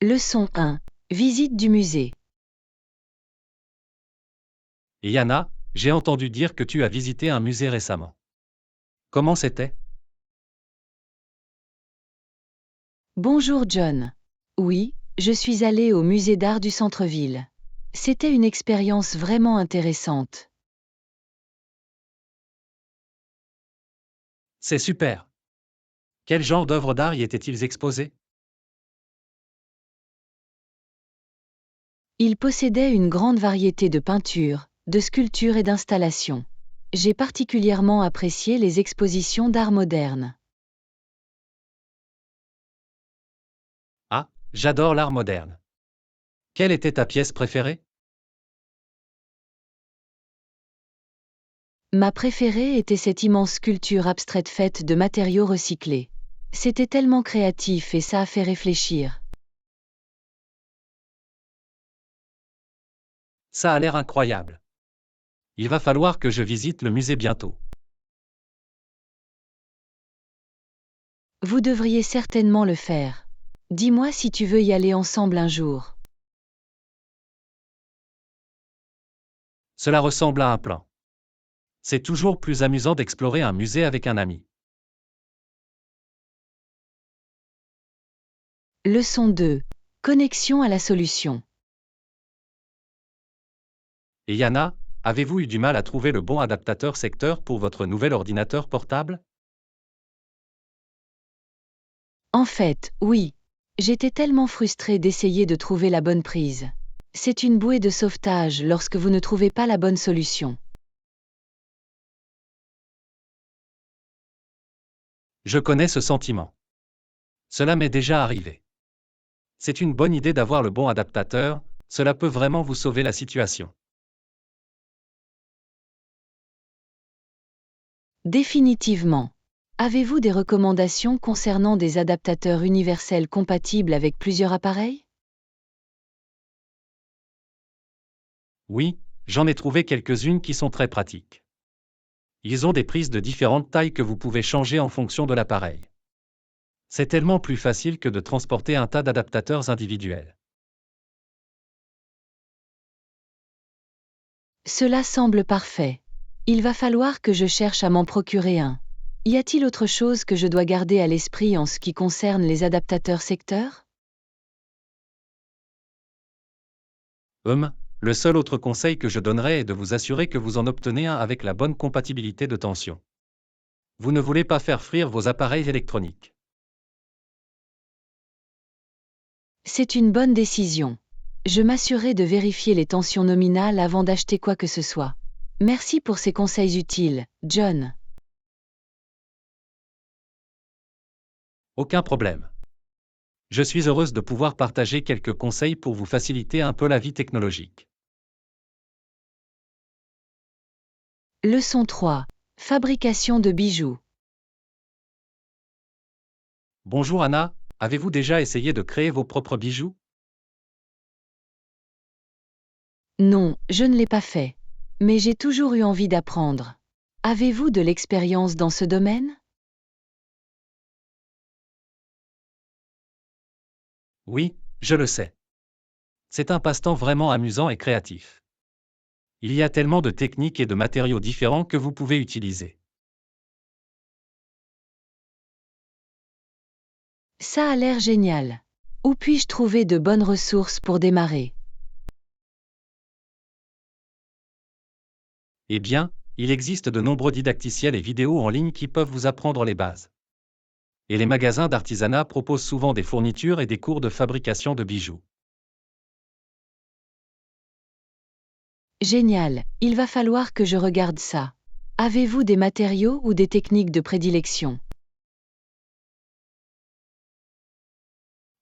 Leçon 1. Visite du musée. Et Yana, j'ai entendu dire que tu as visité un musée récemment. Comment c'était? Bonjour John. Oui, je suis allée au musée d'art du centre-ville. C'était une expérience vraiment intéressante. C'est super. Quel genre d'œuvres d'art y étaient-ils exposés? Il possédait une grande variété de peintures, de sculptures et d'installations. J'ai particulièrement apprécié les expositions d'art moderne. Ah, j'adore l'art moderne. Quelle était ta pièce préférée? Ma préférée était cette immense sculpture abstraite faite de matériaux recyclés. C'était tellement créatif et ça a fait réfléchir. Ça a l'air incroyable. Il va falloir que je visite le musée bientôt. Vous devriez certainement le faire. Dis-moi si tu veux y aller ensemble un jour. Cela ressemble à un plan. C'est toujours plus amusant d'explorer un musée avec un ami. Leçon 2. Connexion à la solution. Et Yana, avez-vous eu du mal à trouver le bon adaptateur secteur pour votre nouvel ordinateur portable? En fait, oui. J'étais tellement frustrée d'essayer de trouver la bonne prise. C'est une bouée de sauvetage lorsque vous ne trouvez pas la bonne solution. Je connais ce sentiment. Cela m'est déjà arrivé. C'est une bonne idée d'avoir le bon adaptateur, cela peut vraiment vous sauver la situation. Définitivement. Avez-vous des recommandations concernant des adaptateurs universels compatibles avec plusieurs appareils? Oui, j'en ai trouvé quelques-unes qui sont très pratiques. Ils ont des prises de différentes tailles que vous pouvez changer en fonction de l'appareil. C'est tellement plus facile que de transporter un tas d'adaptateurs individuels. Cela semble parfait. Il va falloir que je cherche à m'en procurer un. Y a-t-il autre chose que je dois garder à l'esprit en ce qui concerne les adaptateurs secteurs? Le seul autre conseil que je donnerais est de vous assurer que vous en obtenez un avec la bonne compatibilité de tension. Vous ne voulez pas faire frire vos appareils électroniques. C'est une bonne décision. Je m'assurerai de vérifier les tensions nominales avant d'acheter quoi que ce soit. Merci pour ces conseils utiles, John. Aucun problème. Je suis heureuse de pouvoir partager quelques conseils pour vous faciliter un peu la vie technologique. Leçon 3. Fabrication de bijoux. Bonjour Anna, avez-vous déjà essayé de créer vos propres bijoux? Non, je ne l'ai pas fait. Mais j'ai toujours eu envie d'apprendre. Avez-vous de l'expérience dans ce domaine? Oui, je le sais. C'est un passe-temps vraiment amusant et créatif. Il y a tellement de techniques et de matériaux différents que vous pouvez utiliser. Ça a l'air génial. Où puis-je trouver de bonnes ressources pour démarrer? Eh bien, il existe de nombreux didacticiels et vidéos en ligne qui peuvent vous apprendre les bases. Et les magasins d'artisanat proposent souvent des fournitures et des cours de fabrication de bijoux. Génial, il va falloir que je regarde ça. Avez-vous des matériaux ou des techniques de prédilection?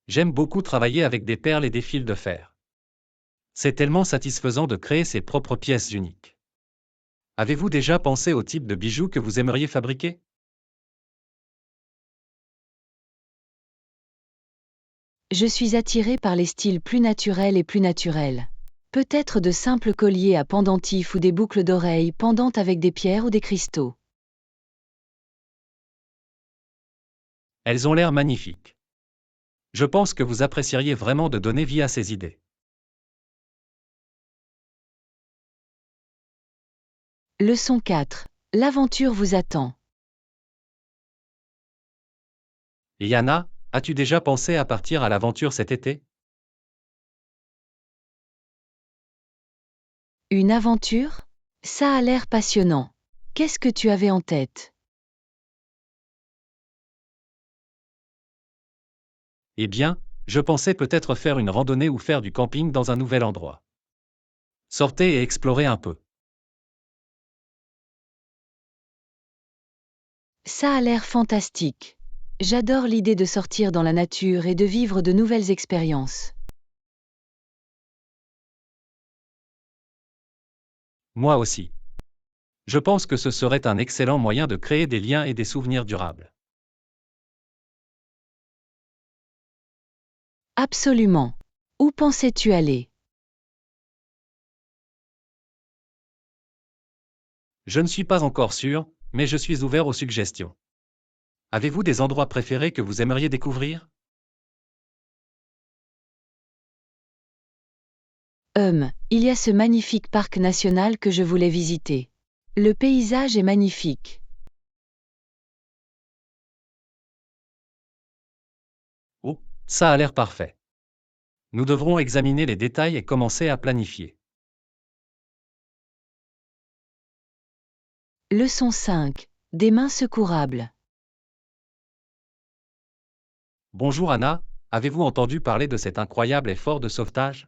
J'aime beaucoup travailler avec des perles et des fils de fer. C'est tellement satisfaisant de créer ses propres pièces uniques. Avez-vous déjà pensé au type de bijoux que vous aimeriez fabriquer? Je suis attirée par les styles plus naturels et plus naturels. Peut-être de simples colliers à pendentifs ou des boucles d'oreilles pendantes avec des pierres ou des cristaux. Elles ont l'air magnifiques. Je pense que vous apprécieriez vraiment de donner vie à ces idées. Leçon 4. L'aventure vous attend. Et Yana, as-tu déjà pensé à partir à l'aventure cet été? Une aventure? Ça a l'air passionnant. Qu'est-ce que tu avais en tête? Eh bien, je pensais peut-être faire une randonnée ou faire du camping dans un nouvel endroit. Sortez et explorez un peu. Ça a l'air fantastique. J'adore l'idée de sortir dans la nature et de vivre de nouvelles expériences. Moi aussi. Je pense que ce serait un excellent moyen de créer des liens et des souvenirs durables. Absolument. Où pensais-tu aller? Je ne suis pas encore sûr, mais je suis ouvert aux suggestions. Avez-vous des endroits préférés que vous aimeriez découvrir? Il y a ce magnifique parc national que je voulais visiter. Le paysage est magnifique. Oh, ça a l'air parfait. Nous devrons examiner les détails et commencer à planifier. Leçon 5. Des mains secourables. Bonjour Anna, avez-vous entendu parler de cet incroyable effort de sauvetage?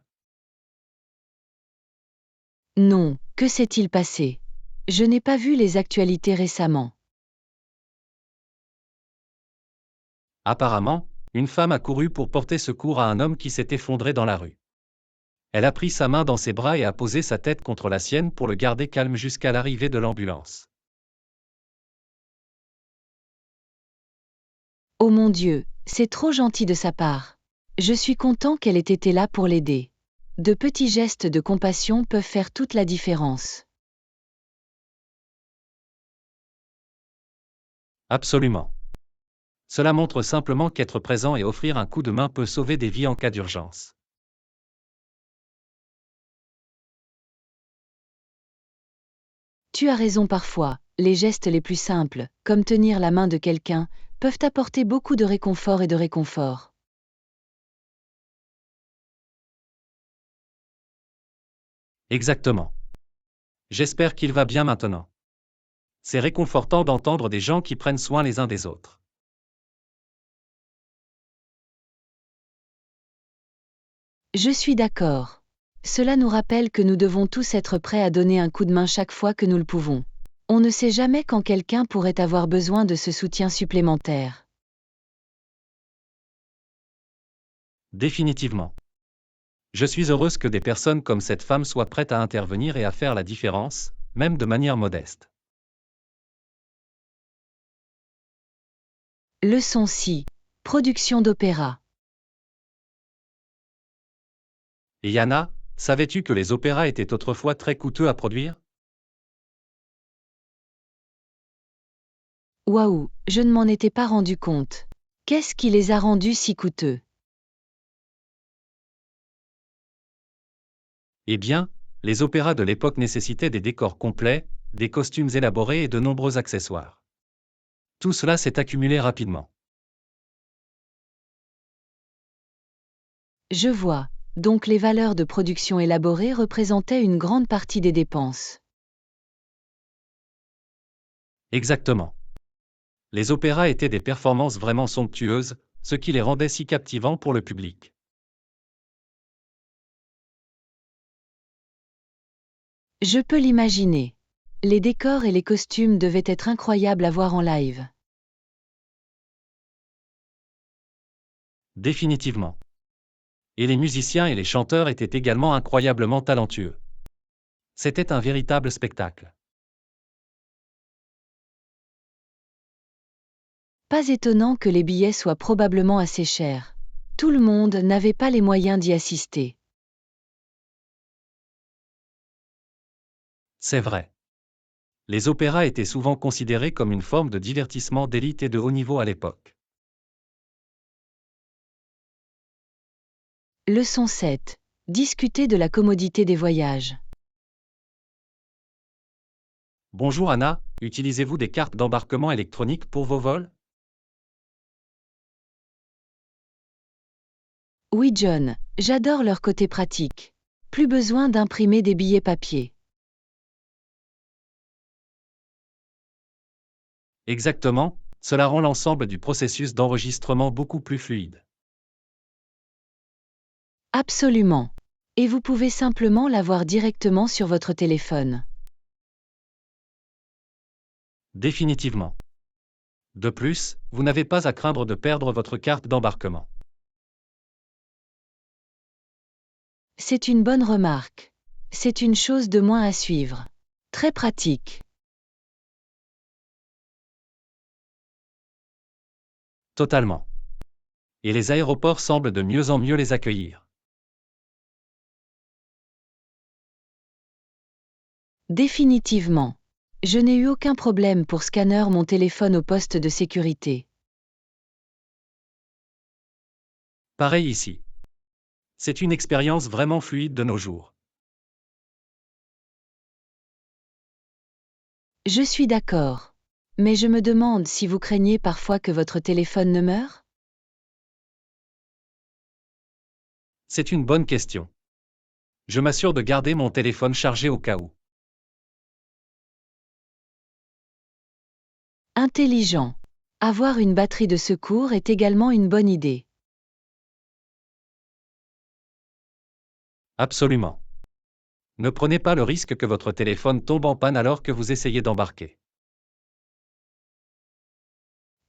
Non, que s'est-il passé? Je n'ai pas vu les actualités récemment. Apparemment, une femme a couru pour porter secours à un homme qui s'est effondré dans la rue. Elle a pris sa main dans ses bras et a posé sa tête contre la sienne pour le garder calme jusqu'à l'arrivée de l'ambulance. Oh mon Dieu, c'est trop gentil de sa part. Je suis content qu'elle ait été là pour l'aider. De petits gestes de compassion peuvent faire toute la différence. Absolument. Cela montre simplement qu'être présent et offrir un coup de main peut sauver des vies en cas d'urgence. Tu as raison parfois, les gestes les plus simples, comme tenir la main de quelqu'un, peuvent apporter beaucoup de réconfort et de réconfort. Exactement. J'espère qu'il va bien maintenant. C'est réconfortant d'entendre des gens qui prennent soin les uns des autres. Je suis d'accord. Cela nous rappelle que nous devons tous être prêts à donner un coup de main chaque fois que nous le pouvons. On ne sait jamais quand quelqu'un pourrait avoir besoin de ce soutien supplémentaire. Définitivement. Je suis heureuse que des personnes comme cette femme soient prêtes à intervenir et à faire la différence, même de manière modeste. Leçon 6. Production d'opéra. Et Yana, savais-tu que les opéras étaient autrefois très coûteux à produire? Waouh, je ne m'en étais pas rendu compte. Qu'est-ce qui les a rendus si coûteux? Eh bien, les opéras de l'époque nécessitaient des décors complets, des costumes élaborés et de nombreux accessoires. Tout cela s'est accumulé rapidement. Je vois. Donc les valeurs de production élaborées représentaient une grande partie des dépenses. Exactement. Les opéras étaient des performances vraiment somptueuses, ce qui les rendait si captivants pour le public. Je peux l'imaginer. Les décors et les costumes devaient être incroyables à voir en live. Définitivement. Et les musiciens et les chanteurs étaient également incroyablement talentueux. C'était un véritable spectacle. Pas étonnant que les billets soient probablement assez chers. Tout le monde n'avait pas les moyens d'y assister. C'est vrai. Les opéras étaient souvent considérés comme une forme de divertissement d'élite et de haut niveau à l'époque. Leçon 7. Discuter de la commodité des voyages. Bonjour Anna, utilisez-vous des cartes d'embarquement électroniques pour vos vols? Oui John, j'adore leur côté pratique. Plus besoin d'imprimer des billets papier. Exactement, cela rend l'ensemble du processus d'enregistrement beaucoup plus fluide. Absolument. Et vous pouvez simplement l'avoir directement sur votre téléphone. Définitivement. De plus, vous n'avez pas à craindre de perdre votre carte d'embarquement. C'est une bonne remarque. C'est une chose de moins à suivre. Très pratique. Totalement. Et les aéroports semblent de mieux en mieux les accueillir. Définitivement. Je n'ai eu aucun problème pour scanner mon téléphone au poste de sécurité. Pareil ici. C'est une expérience vraiment fluide de nos jours. Je suis d'accord. Mais je me demande si vous craignez parfois que votre téléphone ne meure? C'est une bonne question. Je m'assure de garder mon téléphone chargé au cas où. Intelligent. Avoir une batterie de secours est également une bonne idée. Absolument. Ne prenez pas le risque que votre téléphone tombe en panne alors que vous essayez d'embarquer.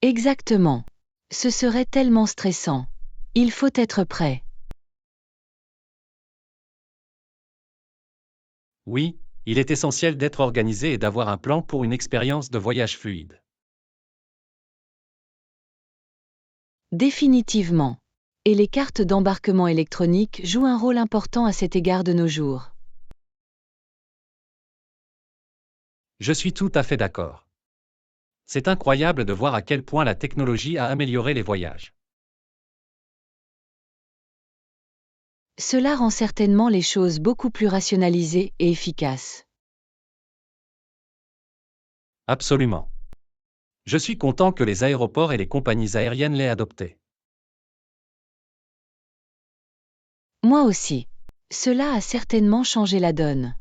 Exactement. Ce serait tellement stressant. Il faut être prêt. Oui, il est essentiel d'être organisé et d'avoir un plan pour une expérience de voyage fluide. Définitivement. Et les cartes d'embarquement électronique jouent un rôle important à cet égard de nos jours. Je suis tout à fait d'accord. C'est incroyable de voir à quel point la technologie a amélioré les voyages. Cela rend certainement les choses beaucoup plus rationalisées et efficaces. Absolument. Je suis content que les aéroports et les compagnies aériennes l'aient adopté. Moi aussi. Cela a certainement changé la donne.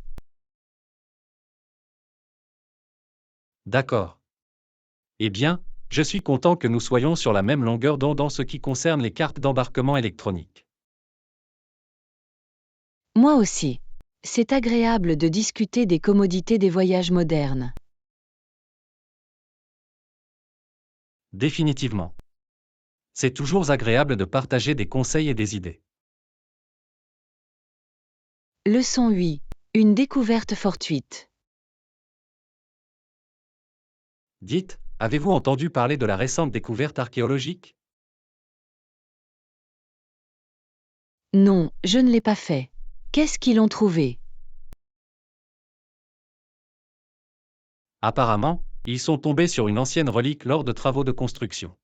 D'accord. Eh bien, je suis content que nous soyons sur la même longueur d'onde en ce qui concerne les cartes d'embarquement électroniques. Moi aussi. C'est agréable de discuter des commodités des voyages modernes. Définitivement. C'est toujours agréable de partager des conseils et des idées. Leçon 8. Une découverte fortuite. Dites, avez-vous entendu parler de la récente découverte archéologique? Non, je ne l'ai pas fait. Qu'est-ce qu'ils ont trouvé? Apparemment, ils sont tombés sur une ancienne relique lors de travaux de construction.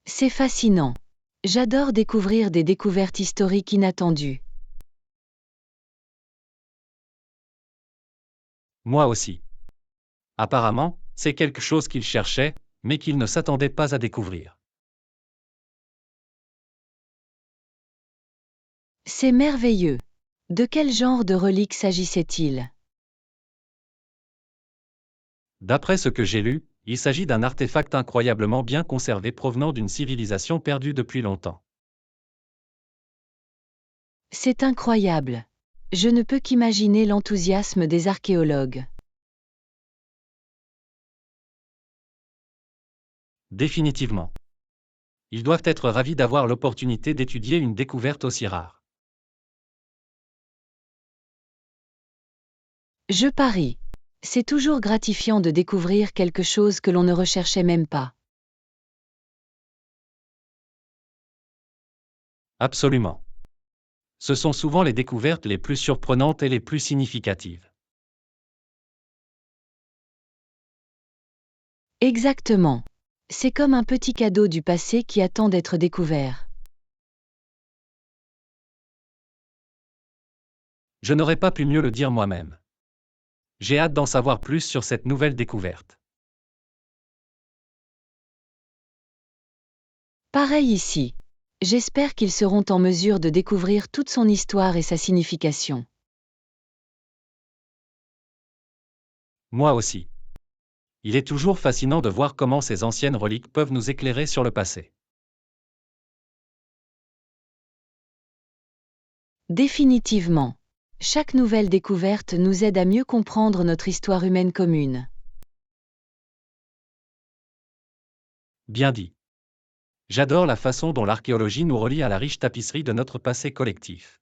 C'est fascinant. J'adore découvrir des découvertes historiques inattendues. Moi aussi. Apparemment, c'est quelque chose qu'ils cherchaient, mais qu'ils ne s'attendaient pas à découvrir. C'est merveilleux. De quel genre de relique s'agissait-il? D'après ce que j'ai lu, il s'agit d'un artefact incroyablement bien conservé provenant d'une civilisation perdue depuis longtemps. C'est incroyable. Je ne peux qu'imaginer l'enthousiasme des archéologues. Définitivement. Ils doivent être ravis d'avoir l'opportunité d'étudier une découverte aussi rare. Je parie. C'est toujours gratifiant de découvrir quelque chose que l'on ne recherchait même pas. Absolument. Ce sont souvent les découvertes les plus surprenantes et les plus significatives. Exactement. C'est comme un petit cadeau du passé qui attend d'être découvert. Je n'aurais pas pu mieux le dire moi-même. J'ai hâte d'en savoir plus sur cette nouvelle découverte. Pareil ici. J'espère qu'ils seront en mesure de découvrir toute son histoire et sa signification. Moi aussi. Il est toujours fascinant de voir comment ces anciennes reliques peuvent nous éclairer sur le passé. Définitivement. Chaque nouvelle découverte nous aide à mieux comprendre notre histoire humaine commune. Bien dit. J'adore la façon dont l'archéologie nous relie à la riche tapisserie de notre passé collectif.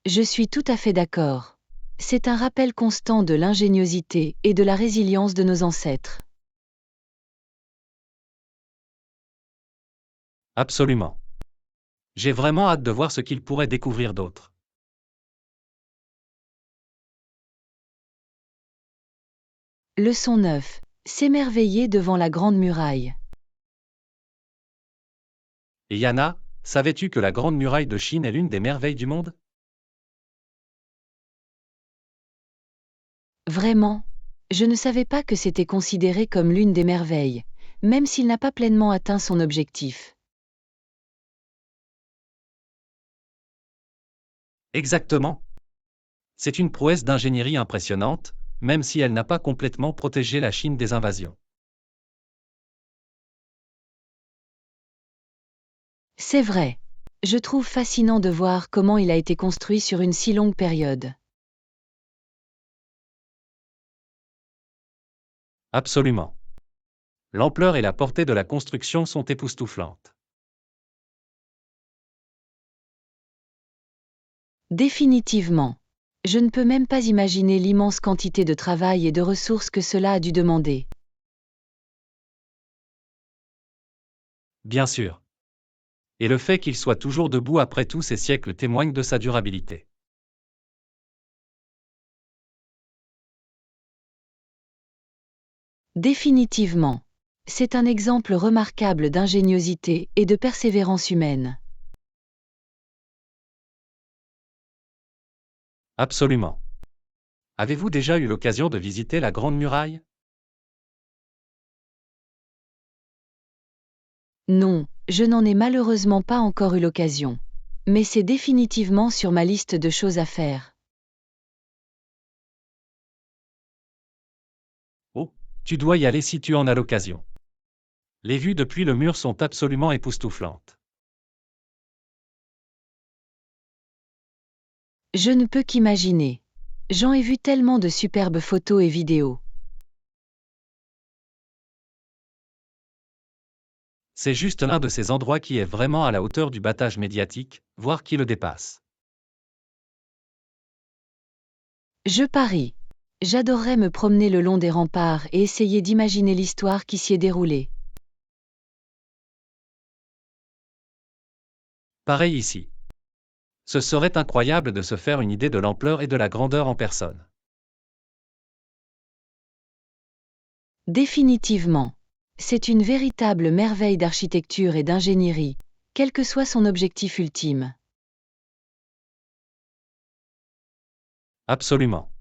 Je suis tout à fait d'accord. C'est un rappel constant de l'ingéniosité et de la résilience de nos ancêtres. Absolument. J'ai vraiment hâte de voir ce qu'ils pourraient découvrir d'autre. Leçon 9. S'émerveiller devant la Grande Muraille. Et Yana, savais-tu que la Grande Muraille de Chine est l'une des merveilles du monde? Vraiment, je ne savais pas que c'était considéré comme l'une des merveilles, même s'il n'a pas pleinement atteint son objectif. Exactement. C'est une prouesse d'ingénierie impressionnante, même si elle n'a pas complètement protégé la Chine des invasions. C'est vrai. Je trouve fascinant de voir comment il a été construit sur une si longue période. Absolument. L'ampleur et la portée de la construction sont époustouflantes. Définitivement. Je ne peux même pas imaginer l'immense quantité de travail et de ressources que cela a dû demander. Bien sûr. Et le fait qu'il soit toujours debout après tous ces siècles témoigne de sa durabilité. Définitivement. C'est un exemple remarquable d'ingéniosité et de persévérance humaine. Absolument. Avez-vous déjà eu l'occasion de visiter la Grande Muraille? Non, je n'en ai malheureusement pas encore eu l'occasion. Mais c'est définitivement sur ma liste de choses à faire. Oh, tu dois y aller si tu en as l'occasion. Les vues depuis le mur sont absolument époustouflantes. Je ne peux qu'imaginer. J'en ai vu tellement de superbes photos et vidéos. C'est juste l'un de ces endroits qui est vraiment à la hauteur du battage médiatique, voire qui le dépasse. Je parie. J'adorerais me promener le long des remparts et essayer d'imaginer l'histoire qui s'y est déroulée. Pareil ici. Ce serait incroyable de se faire une idée de l'ampleur et de la grandeur en personne. Définitivement. C'est une véritable merveille d'architecture et d'ingénierie, quel que soit son objectif ultime. Absolument.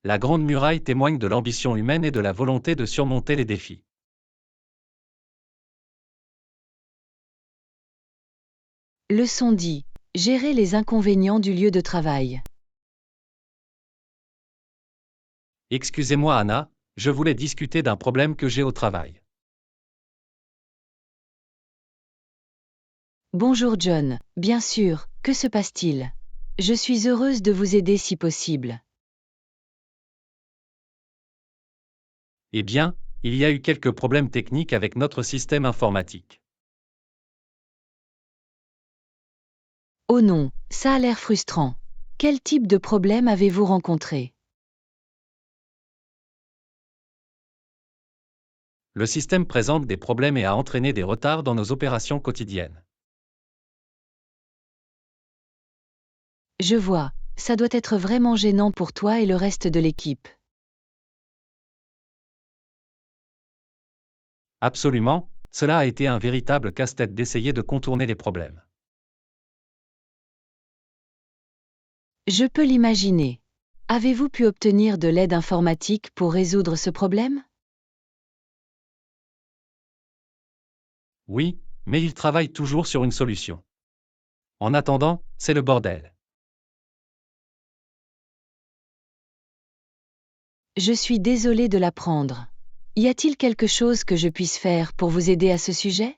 La Grande Muraille témoigne de l'ambition humaine et de la volonté de surmonter les défis. Leçon 10. Gérer les inconvénients du lieu de travail. Excusez-moi Anna, je voulais discuter d'un problème que j'ai au travail. Bonjour John, bien sûr, que se passe-t-il? Je suis heureuse de vous aider si possible. Eh bien, il y a eu quelques problèmes techniques avec notre système informatique. Oh non, ça a l'air frustrant. Quel type de problème avez-vous rencontré? Le système présente des problèmes et a entraîné des retards dans nos opérations quotidiennes. Je vois, ça doit être vraiment gênant pour toi et le reste de l'équipe. Absolument, cela a été un véritable casse-tête d'essayer de contourner les problèmes. Je peux l'imaginer. Avez-vous pu obtenir de l'aide informatique pour résoudre ce problème? Oui, mais ils travaillent toujours sur une solution. En attendant, c'est le bordel. Je suis désolée de l'apprendre. Y a-t-il quelque chose que je puisse faire pour vous aider à ce sujet?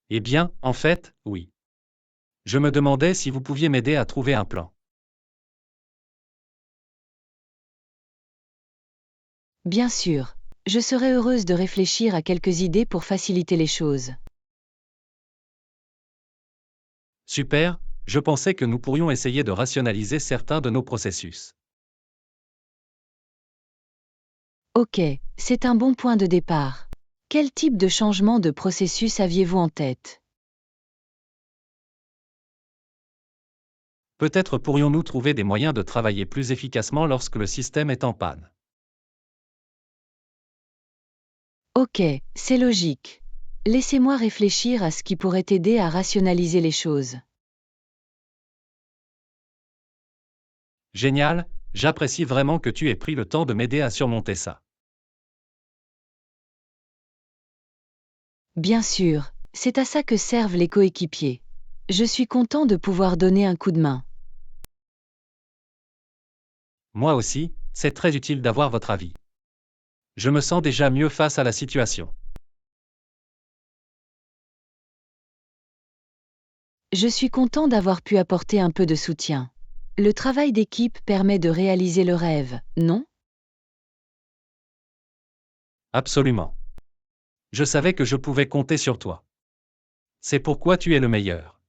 Eh bien, en fait, oui. Je me demandais si vous pouviez m'aider à trouver un plan. Bien sûr. Je serais heureuse de réfléchir à quelques idées pour faciliter les choses. Super, je pensais que nous pourrions essayer de rationaliser certains de nos processus. Ok, c'est un bon point de départ. Quel type de changement de processus aviez-vous en tête? Peut-être pourrions-nous trouver des moyens de travailler plus efficacement lorsque le système est en panne. Ok, c'est logique. Laissez-moi réfléchir à ce qui pourrait aider à rationaliser les choses. Génial, j'apprécie vraiment que tu aies pris le temps de m'aider à surmonter ça. Bien sûr, c'est à ça que servent les coéquipiers. Je suis content de pouvoir donner un coup de main. Moi aussi, c'est très utile d'avoir votre avis. Je me sens déjà mieux face à la situation. Je suis content d'avoir pu apporter un peu de soutien. Le travail d'équipe permet de réaliser le rêve, non? Absolument. Je savais que je pouvais compter sur toi. C'est pourquoi tu es le meilleur.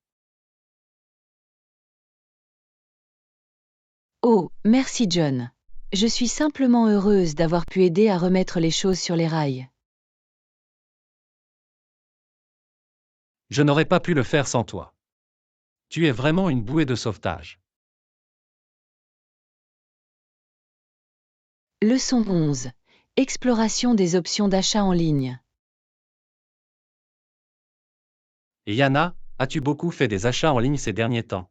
Oh, merci John. Je suis simplement heureuse d'avoir pu aider à remettre les choses sur les rails. Je n'aurais pas pu le faire sans toi. Tu es vraiment une bouée de sauvetage. Leçon 11. Exploration des options d'achat en ligne. Et Yana, as-tu beaucoup fait des achats en ligne ces derniers temps?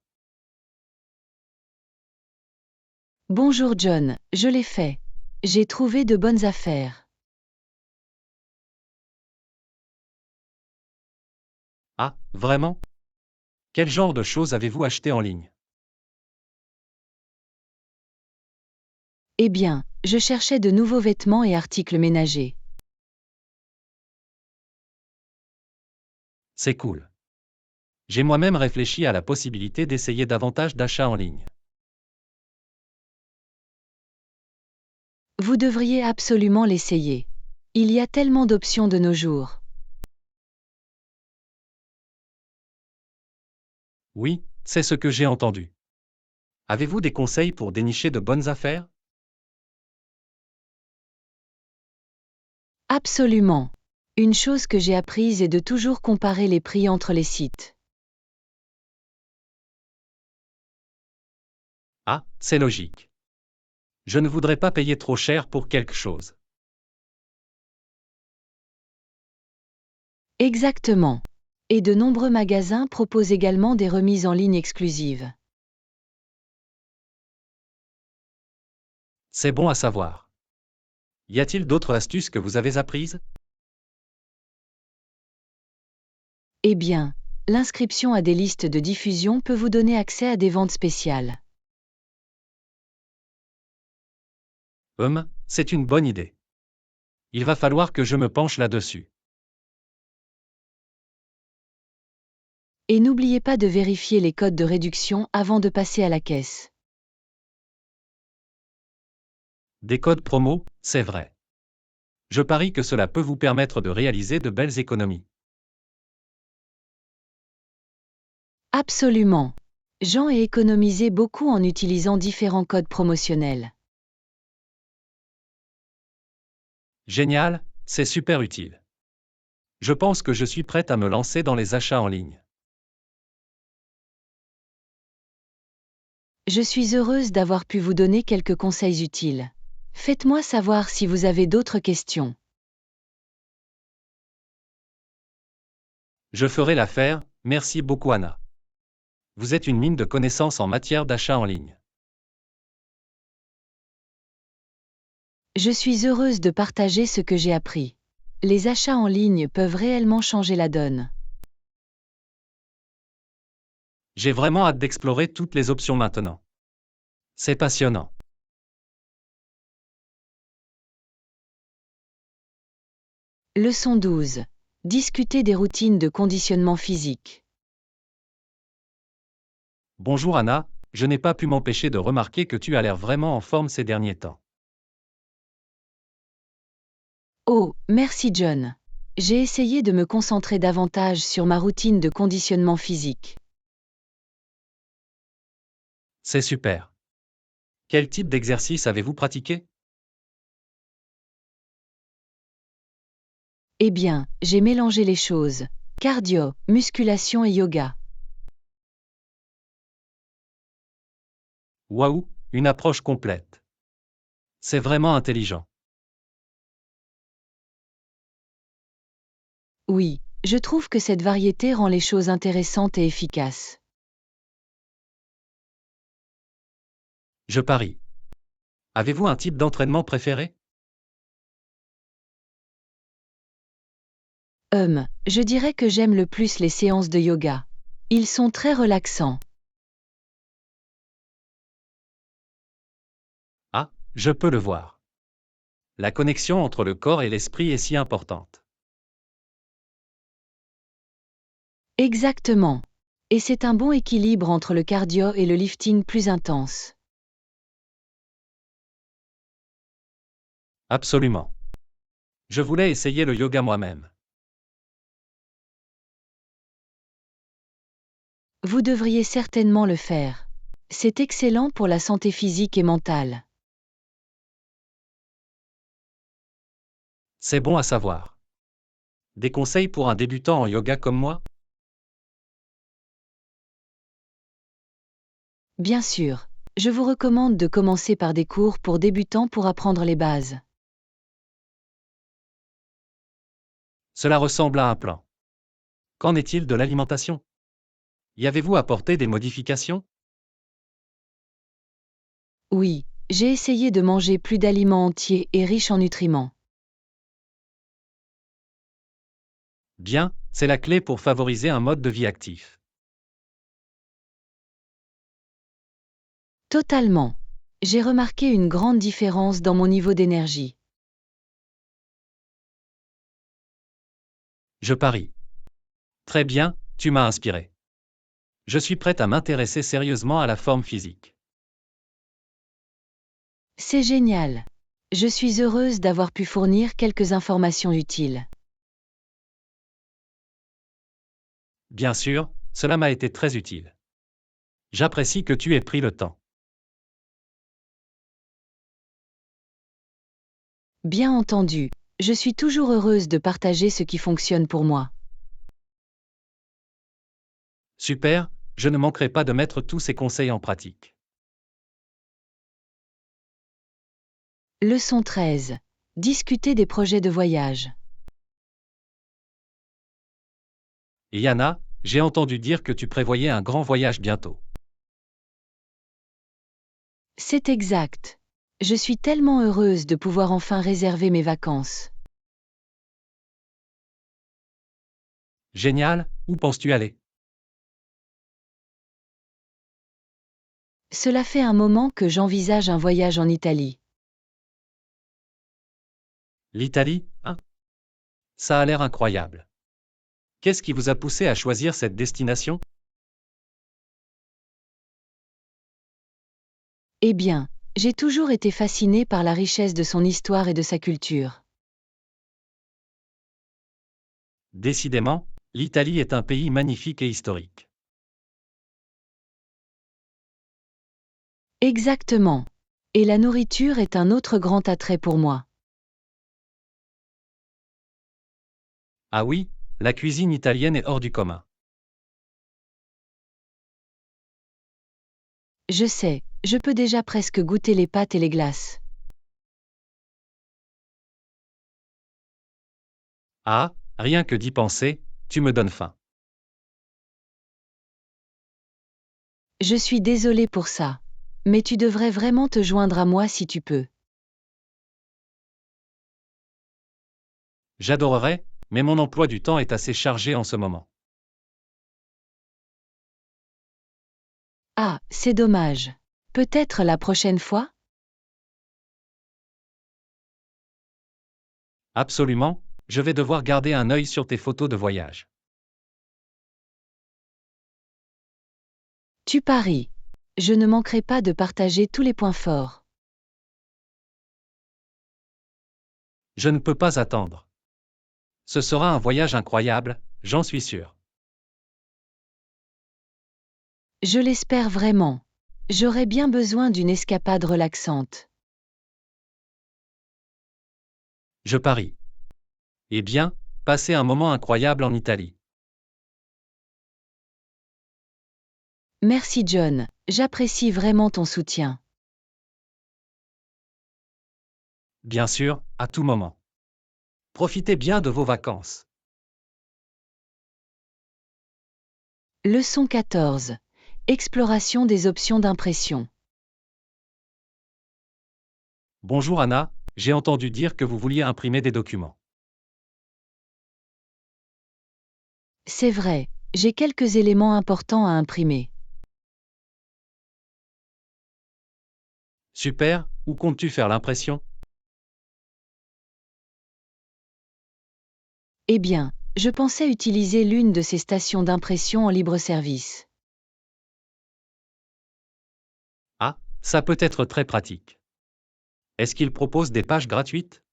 Bonjour John, je l'ai fait. J'ai trouvé de bonnes affaires. Ah, vraiment? Quel genre de choses avez-vous acheté en ligne? Eh bien, je cherchais de nouveaux vêtements et articles ménagers. C'est cool. J'ai moi-même réfléchi à la possibilité d'essayer davantage d'achats en ligne. Vous devriez absolument l'essayer. Il y a tellement d'options de nos jours. Oui, c'est ce que j'ai entendu. Avez-vous des conseils pour dénicher de bonnes affaires? Absolument. Une chose que j'ai apprise est de toujours comparer les prix entre les sites. Ah, c'est logique. Je ne voudrais pas payer trop cher pour quelque chose. Exactement. Et de nombreux magasins proposent également des remises en ligne exclusives. C'est bon à savoir. Y a-t-il d'autres astuces que vous avez apprises? Eh bien, l'inscription à des listes de diffusion peut vous donner accès à des ventes spéciales. C'est une bonne idée. Il va falloir que je me penche là-dessus. Et n'oubliez pas de vérifier les codes de réduction avant de passer à la caisse. Des codes promo, c'est vrai. Je parie que cela peut vous permettre de réaliser de belles économies. Absolument. Jean a économisé beaucoup en utilisant différents codes promotionnels. Génial, c'est super utile. Je pense que je suis prête à me lancer dans les achats en ligne. Je suis heureuse d'avoir pu vous donner quelques conseils utiles. Faites-moi savoir si vous avez d'autres questions. Je ferai l'affaire, merci beaucoup Anna. Vous êtes une mine de connaissances en matière d'achat en ligne. Je suis heureuse de partager ce que j'ai appris. Les achats en ligne peuvent réellement changer la donne. J'ai vraiment hâte d'explorer toutes les options maintenant. C'est passionnant. Leçon 12. Discuter des routines de conditionnement physique. Bonjour Anna, je n'ai pas pu m'empêcher de remarquer que tu as l'air vraiment en forme ces derniers temps. Oh, merci John. J'ai essayé de me concentrer davantage sur ma routine de conditionnement physique. C'est super. Quel type d'exercice avez-vous pratiqué? Eh bien, j'ai mélangé les choses. Cardio, musculation et yoga. Waouh, une approche complète. C'est vraiment intelligent. Oui, je trouve que cette variété rend les choses intéressantes et efficaces. Je parie. Avez-vous un type d'entraînement préféré? Je dirais que j'aime le plus les séances de yoga. Ils sont très relaxants. Ah, je peux le voir. La connexion entre le corps et l'esprit est si importante. Exactement. Et c'est un bon équilibre entre le cardio et le lifting plus intense. Absolument. Je voulais essayer le yoga moi-même. Vous devriez certainement le faire. C'est excellent pour la santé physique et mentale. C'est bon à savoir. Des conseils pour un débutant en yoga comme moi? Bien sûr, je vous recommande de commencer par des cours pour débutants pour apprendre les bases. Cela ressemble à un plan. Qu'en est-il de l'alimentation? Y avez-vous apporté des modifications? Oui, j'ai essayé de manger plus d'aliments entiers et riches en nutriments. Bien, c'est la clé pour favoriser un mode de vie actif. Totalement. J'ai remarqué une grande différence dans mon niveau d'énergie. Je parie. Très bien, tu m'as inspiré. Je suis prête à m'intéresser sérieusement à la forme physique. C'est génial. Je suis heureuse d'avoir pu fournir quelques informations utiles. Bien sûr, cela m'a été très utile. J'apprécie que tu aies pris le temps. Bien entendu, je suis toujours heureuse de partager ce qui fonctionne pour moi. Super, je ne manquerai pas de mettre tous ces conseils en pratique. Leçon 13. Discuter des projets de voyage. Et Yana, j'ai entendu dire que tu prévoyais un grand voyage bientôt. C'est exact. Je suis tellement heureuse de pouvoir enfin réserver mes vacances. Génial, où penses-tu aller? Cela fait un moment que j'envisage un voyage en Italie. L'Italie, hein? Ça a l'air incroyable. Qu'est-ce qui vous a poussé à choisir cette destination? Eh bien, j'ai toujours été fascinée par la richesse de son histoire et de sa culture. Décidément, l'Italie est un pays magnifique et historique. Exactement. Et la nourriture est un autre grand attrait pour moi. Ah oui, la cuisine italienne est hors du commun. Je sais, je peux déjà presque goûter les pâtes et les glaces. Ah, rien que d'y penser, tu me donnes faim. Je suis désolée pour ça. Mais tu devrais vraiment te joindre à moi si tu peux. J'adorerais, mais mon emploi du temps est assez chargé en ce moment. Ah, c'est dommage. Peut-être la prochaine fois? Absolument, je vais devoir garder un œil sur tes photos de voyage. Tu paries. Je ne manquerai pas de partager tous les points forts. Je ne peux pas attendre. Ce sera un voyage incroyable, j'en suis sûr. Je l'espère vraiment. J'aurais bien besoin d'une escapade relaxante. Je parie. Eh bien, passez un moment incroyable en Italie. Merci John, j'apprécie vraiment ton soutien. Bien sûr, à tout moment. Profitez bien de vos vacances. Leçon 14. Exploration des options d'impression. Bonjour Anna, j'ai entendu dire que vous vouliez imprimer des documents. C'est vrai, j'ai quelques éléments importants à imprimer. Super, où comptes-tu faire l'impression? Eh bien, je pensais utiliser l'une de ces stations d'impression en libre service. Ah, ça peut être très pratique. Est-ce qu'il propose des pages gratuites?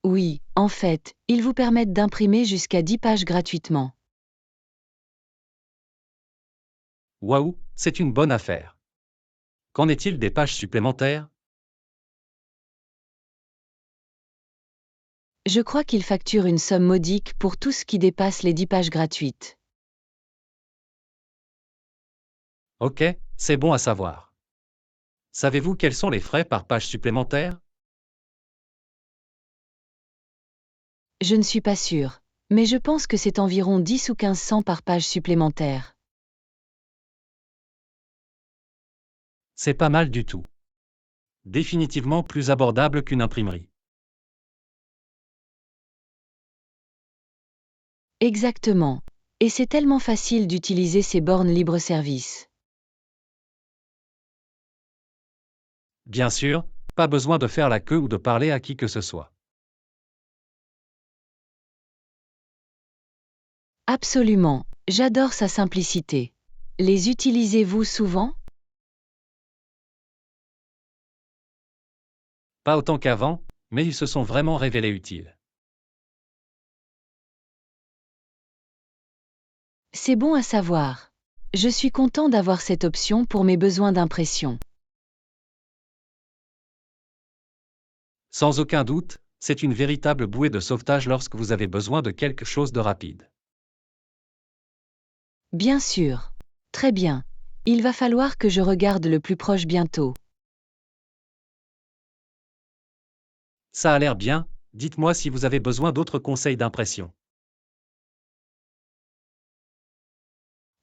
Oui, en fait, ils vous permettent d'imprimer jusqu'à 10 pages gratuitement. Waouh, c'est une bonne affaire. Qu'en est-il des pages supplémentaires? Je crois qu'ils facturent une somme modique pour tout ce qui dépasse les 10 pages gratuites. Ok, c'est bon à savoir. Savez-vous quels sont les frais par page supplémentaire? Je ne suis pas sûre, mais je pense que c'est environ 10 ou 1500 par page supplémentaire. C'est pas mal du tout. Définitivement plus abordable qu'une imprimerie. Exactement. Et c'est tellement facile d'utiliser ces bornes libre-service. Bien sûr, pas besoin de faire la queue ou de parler à qui que ce soit. Absolument, j'adore sa simplicité. Les utilisez-vous souvent? Pas autant qu'avant, mais ils se sont vraiment révélés utiles. C'est bon à savoir. Je suis content d'avoir cette option pour mes besoins d'impression. Sans aucun doute, c'est une véritable bouée de sauvetage lorsque vous avez besoin de quelque chose de rapide. Bien sûr. Très bien. Il va falloir que je regarde le plus proche bientôt. Ça a l'air bien, dites-moi si vous avez besoin d'autres conseils d'impression.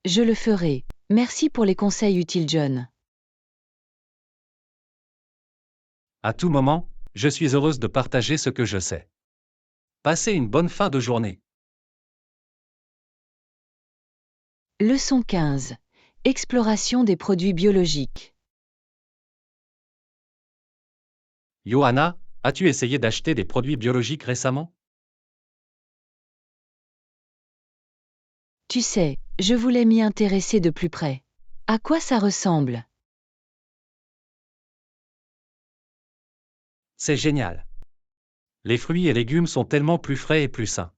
Je le ferai. Merci pour les conseils utiles, John. À tout moment, je suis heureuse de partager ce que je sais. Passez une bonne fin de journée. Leçon 15. Exploration des produits biologiques. Johanna, as-tu essayé d'acheter des produits biologiques récemment? Tu sais, je voulais m'y intéresser de plus près. À quoi ça ressemble? C'est génial. Les fruits et légumes sont tellement plus frais et plus sains.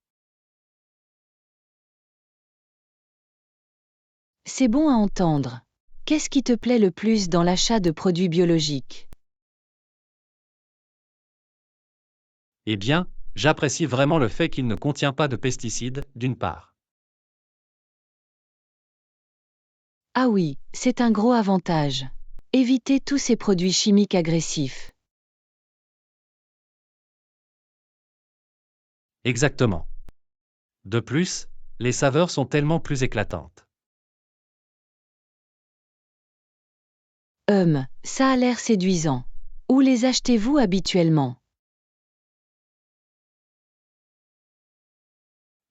C'est bon à entendre. Qu'est-ce qui te plaît le plus dans l'achat de produits biologiques? Eh bien, j'apprécie vraiment le fait qu'il ne contient pas de pesticides, d'une part. Ah oui, c'est un gros avantage. Évitez tous ces produits chimiques agressifs. Exactement. De plus, les saveurs sont tellement plus éclatantes. Ça a l'air séduisant. Où les achetez-vous habituellement?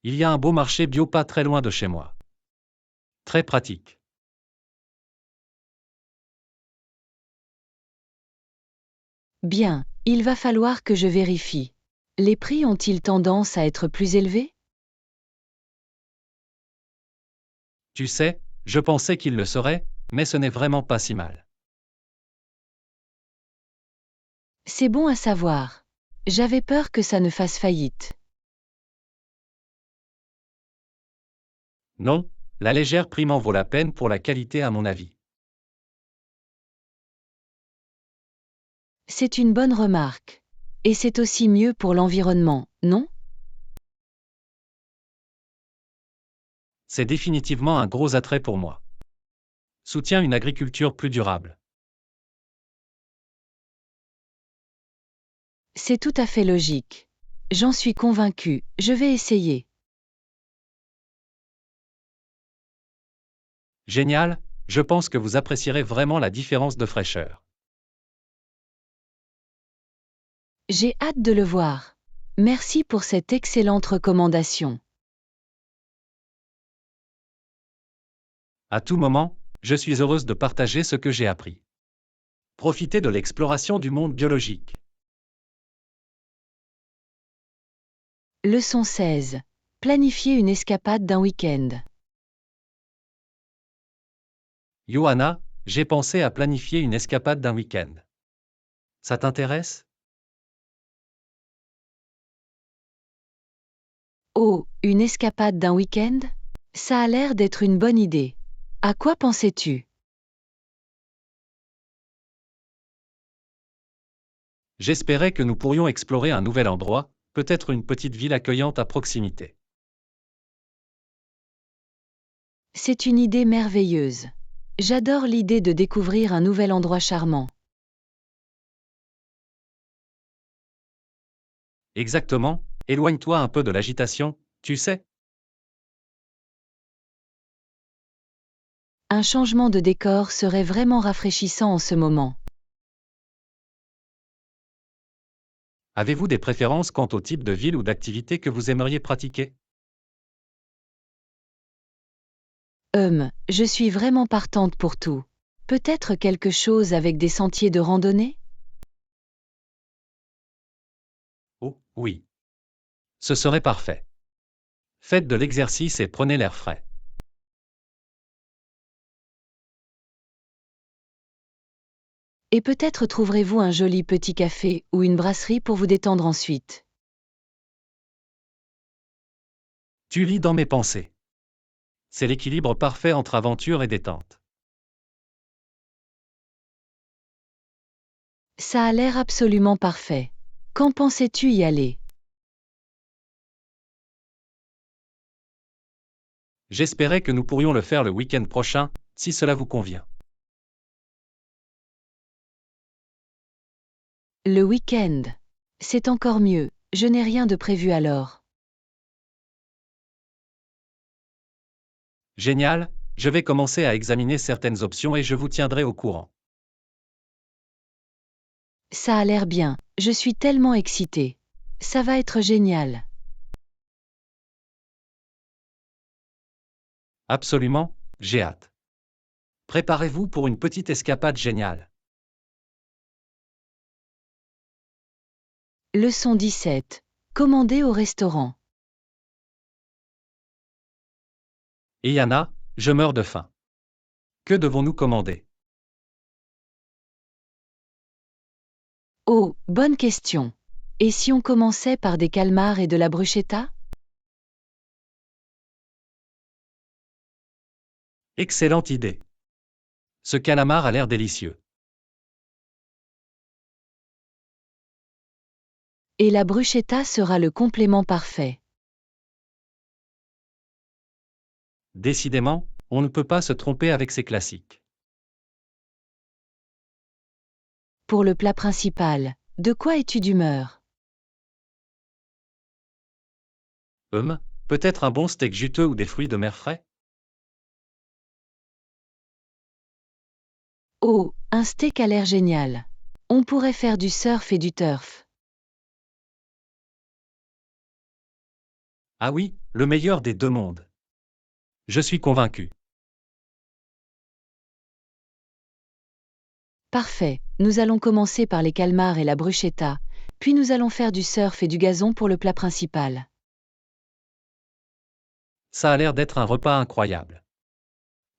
Il y a un beau marché bio pas très loin de chez moi. Très pratique. Bien, il va falloir que je vérifie. Les prix ont-ils tendance à être plus élevés? Tu sais, je pensais qu'il le serait, mais ce n'est vraiment pas si mal. C'est bon à savoir. J'avais peur que ça ne fasse faillite. Non, la légère prime en vaut la peine pour la qualité à mon avis. C'est une bonne remarque. Et c'est aussi mieux pour l'environnement, non? C'est définitivement un gros attrait pour moi. Soutient une agriculture plus durable. C'est tout à fait logique. J'en suis convaincu, je vais essayer. Génial, je pense que vous apprécierez vraiment la différence de fraîcheur. J'ai hâte de le voir. Merci pour cette excellente recommandation. À tout moment, je suis heureuse de partager ce que j'ai appris. Profitez de l'exploration du monde biologique. Leçon 16. Planifier une escapade d'un week-end. Johanna, j'ai pensé à planifier une escapade d'un week-end. Ça t'intéresse? Oh, une escapade d'un week-end? Ça a l'air d'être une bonne idée. À quoi pensais-tu? J'espérais que nous pourrions explorer un nouvel endroit, peut-être une petite ville accueillante à proximité. C'est une idée merveilleuse. J'adore l'idée de découvrir un nouvel endroit charmant. Exactement, éloigne-toi un peu de l'agitation, tu sais. Un changement de décor serait vraiment rafraîchissant en ce moment. Avez-vous des préférences quant au type de ville ou d'activité que vous aimeriez pratiquer? Je suis vraiment partante pour tout. Peut-être quelque chose avec des sentiers de randonnée? Oh, oui. Ce serait parfait. Faites de l'exercice et prenez l'air frais. Et peut-être trouverez-vous un joli petit café ou une brasserie pour vous détendre ensuite. Tu lis dans mes pensées. C'est l'équilibre parfait entre aventure et détente. Ça a l'air absolument parfait. Quand pensais-tu y aller? J'espérais que nous pourrions le faire le week-end prochain, si cela vous convient. Le week-end. C'est encore mieux, je n'ai rien de prévu alors. Génial, je vais commencer à examiner certaines options et je vous tiendrai au courant. Ça a l'air bien, je suis tellement excitée. Ça va être génial. Absolument, j'ai hâte. Préparez-vous pour une petite escapade géniale. Leçon 17. Commander au restaurant. Et Yana, je meurs de faim. Que devons-nous commander? Oh, bonne question. Et si on commençait par des calmars et de la bruschetta? Excellente idée. Ce calamar a l'air délicieux. Et la bruschetta sera le complément parfait. Décidément, on ne peut pas se tromper avec ces classiques. Pour le plat principal, de quoi es-tu d'humeur? Peut-être un bon steak juteux ou des fruits de mer frais? Oh, un steak a l'air génial. On pourrait faire du surf et du turf. Ah oui, le meilleur des deux mondes. Je suis convaincu. Parfait, nous allons commencer par les calmars et la bruschetta, puis nous allons faire du surf et du gazon pour le plat principal. Ça a l'air d'être un repas incroyable.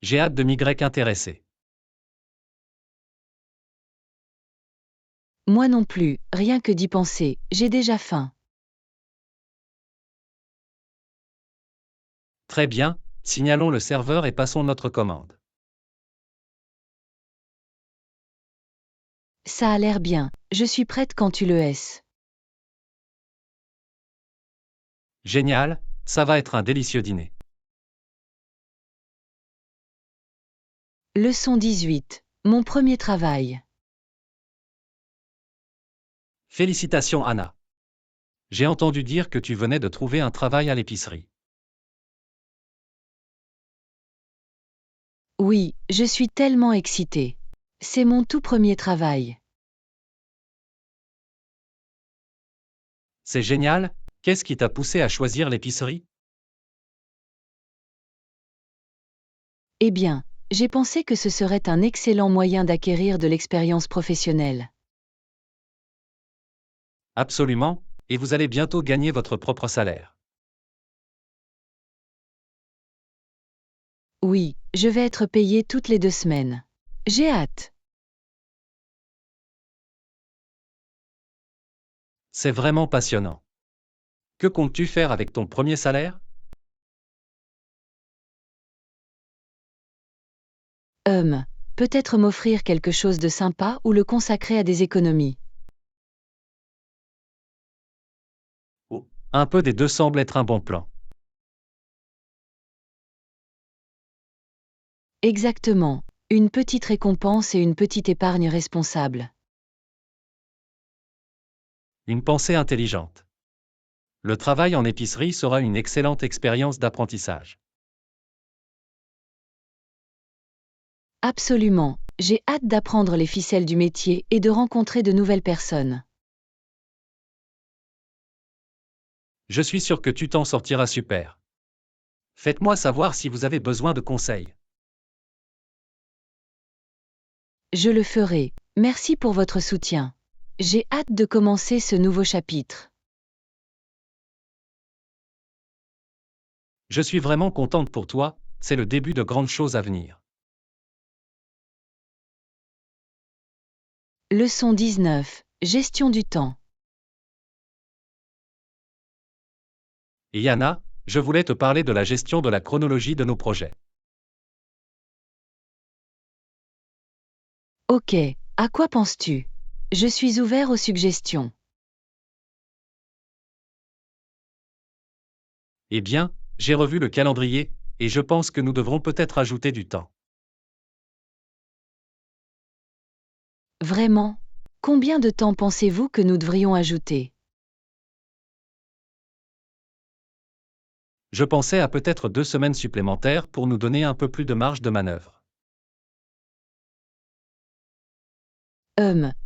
J'ai hâte de m'y intéresser. Moi non plus, rien que d'y penser, j'ai déjà faim. Très bien, signalons le serveur et passons notre commande. Ça a l'air bien, je suis prête quand tu le es. Génial, ça va être un délicieux dîner. Leçon 18. Mon premier travail. Félicitations Anna. J'ai entendu dire que tu venais de trouver un travail à l'épicerie. Oui, je suis tellement excitée. C'est mon tout premier travail. C'est génial, qu'est-ce qui t'a poussé à choisir l'épicerie? Eh bien, j'ai pensé que ce serait un excellent moyen d'acquérir de l'expérience professionnelle. Absolument, et vous allez bientôt gagner votre propre salaire. Oui, je vais être payée toutes les 2 semaines. J'ai hâte. C'est vraiment passionnant. Que comptes-tu faire avec ton premier salaire? Hum, peut-être m'offrir quelque chose de sympa ou le consacrer à des économies. Oh, un peu des deux semble être un bon plan. Exactement. Une petite récompense et une petite épargne responsable. Une pensée intelligente. Le travail en épicerie sera une excellente expérience d'apprentissage. Absolument. J'ai hâte d'apprendre les ficelles du métier et de rencontrer de nouvelles personnes. Je suis sûr que tu t'en sortiras super. Faites-moi savoir si vous avez besoin de conseils. Je le ferai. Merci pour votre soutien. J'ai hâte de commencer ce nouveau chapitre. Je suis vraiment contente pour toi, c'est le début de grandes choses à venir. Leçon 19. Gestion du temps. Et Yana, je voulais te parler de la gestion de la chronologie de nos projets. Ok, à quoi penses-tu? Je suis ouvert aux suggestions. Eh bien, j'ai revu le calendrier, et je pense que nous devrons peut-être ajouter du temps. Vraiment? Combien de temps pensez-vous que nous devrions ajouter? Je pensais à peut-être 2 semaines supplémentaires pour nous donner un peu plus de marge de manœuvre.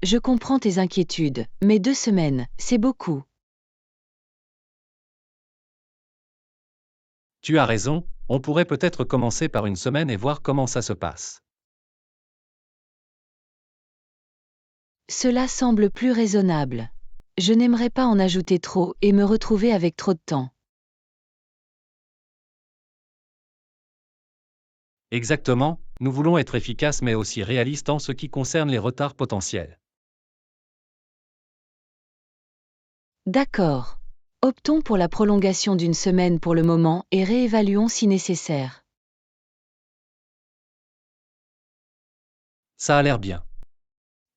Je comprends tes inquiétudes, mais 2 semaines, c'est beaucoup. Tu as raison, on pourrait peut-être commencer par une semaine et voir comment ça se passe. Cela semble plus raisonnable. Je n'aimerais pas en ajouter trop et me retrouver avec trop de temps. Exactement, nous voulons être efficaces mais aussi réalistes en ce qui concerne les retards potentiels. D'accord. Optons pour la prolongation d'une semaine pour le moment et réévaluons si nécessaire. Ça a l'air bien.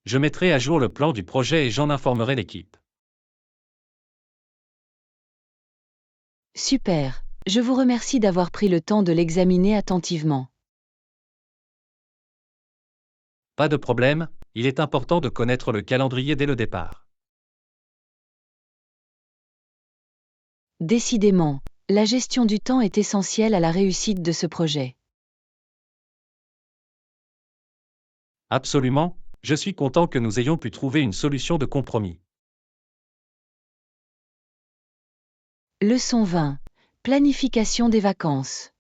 Je mettrai à jour le plan du projet et j'en informerai l'équipe. Super. Je vous remercie d'avoir pris le temps de l'examiner attentivement. Pas de problème, il est important de connaître le calendrier dès le départ. Décidément, La gestion du temps est essentielle à la réussite de ce projet. Absolument, je suis content que nous ayons pu trouver une solution de compromis. Leçon 20. Planification des vacances.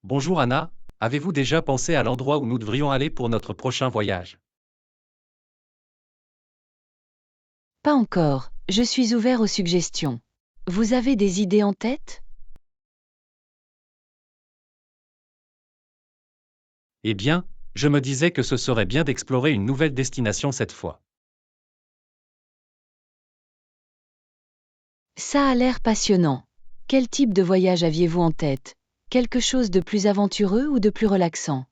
Bonjour Anna, avez-vous déjà pensé à l'endroit où nous devrions aller pour notre prochain voyage? Pas encore, je suis ouvert aux suggestions. Vous avez des idées en tête? Eh bien, je me disais que ce serait bien d'explorer une nouvelle destination cette fois. Ça a l'air passionnant. Quel type de voyage aviez-vous en tête? Quelque chose de plus aventureux ou de plus relaxant?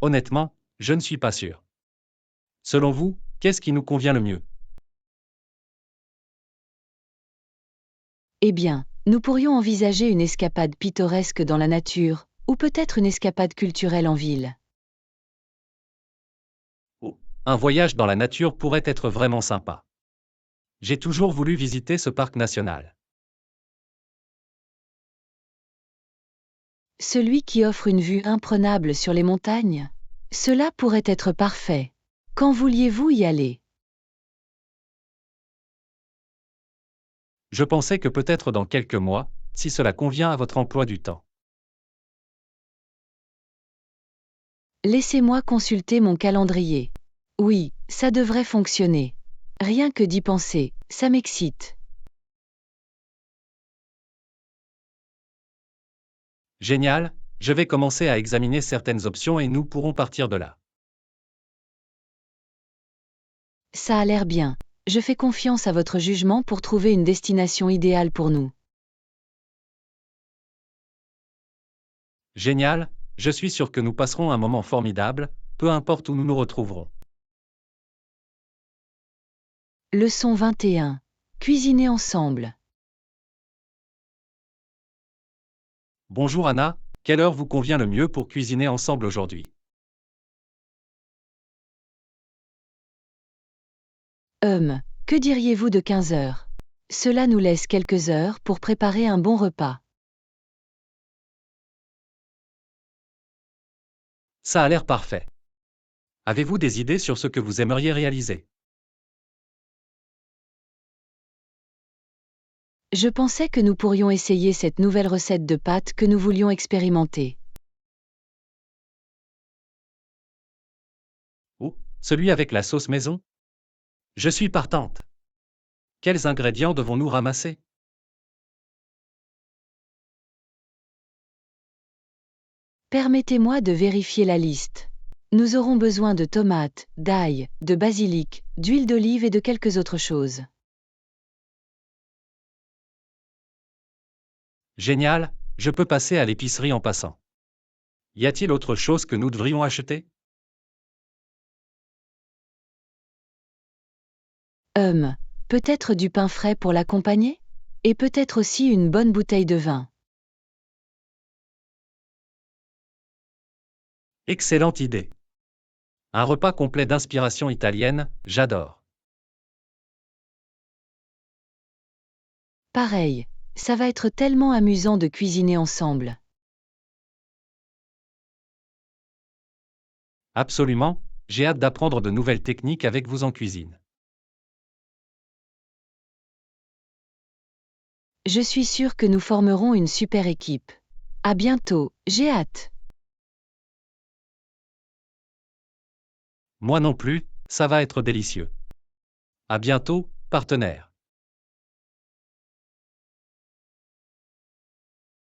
Honnêtement, je ne suis pas sûr. Selon vous, qu'est-ce qui nous convient le mieux? Eh bien, nous pourrions envisager une escapade pittoresque dans la nature, ou peut-être une escapade culturelle en ville. Oh, un voyage dans la nature pourrait être vraiment sympa. J'ai toujours voulu visiter ce parc national. Celui qui offre une vue imprenable sur les montagnes? Cela pourrait être parfait. Quand vouliez-vous y aller? Je pensais que peut-être dans quelques mois, si cela convient à votre emploi du temps. Laissez-moi consulter mon calendrier. Oui, ça devrait fonctionner. Rien que d'y penser, ça m'excite. Génial, je vais commencer à examiner certaines options et nous pourrons partir de là. Ça a l'air bien. Je fais confiance à votre jugement pour trouver une destination idéale pour nous. Génial, je suis sûr que nous passerons un moment formidable, peu importe où nous nous retrouverons. Leçon 21. Cuisiner ensemble. Bonjour Anna, quelle heure vous convient le mieux pour cuisiner ensemble aujourd'hui? Que diriez-vous de 15 heures? Cela nous laisse quelques heures pour préparer un bon repas. Ça a l'air parfait. Avez-vous des idées sur ce que vous aimeriez réaliser? Je pensais que nous pourrions essayer cette nouvelle recette de pâtes que nous voulions expérimenter. Ou, celui avec la sauce maison? Je suis partante. Quels ingrédients devons-nous ramasser? Permettez-moi de vérifier la liste. Nous aurons besoin de tomates, d'ail, de basilic, d'huile d'olive et de quelques autres choses. Génial, je peux passer à l'épicerie en passant. Y a-t-il autre chose que nous devrions acheter? Peut-être du pain frais pour l'accompagner? Et peut-être aussi une bonne bouteille de vin. Excellente idée. Un repas complet d'inspiration italienne, j'adore. Pareil, ça va être tellement amusant de cuisiner ensemble. Absolument, j'ai hâte d'apprendre de nouvelles techniques avec vous en cuisine. Je suis sûre que nous formerons une super équipe. À bientôt, j'ai hâte. Moi non plus, ça va être délicieux. À bientôt, partenaire.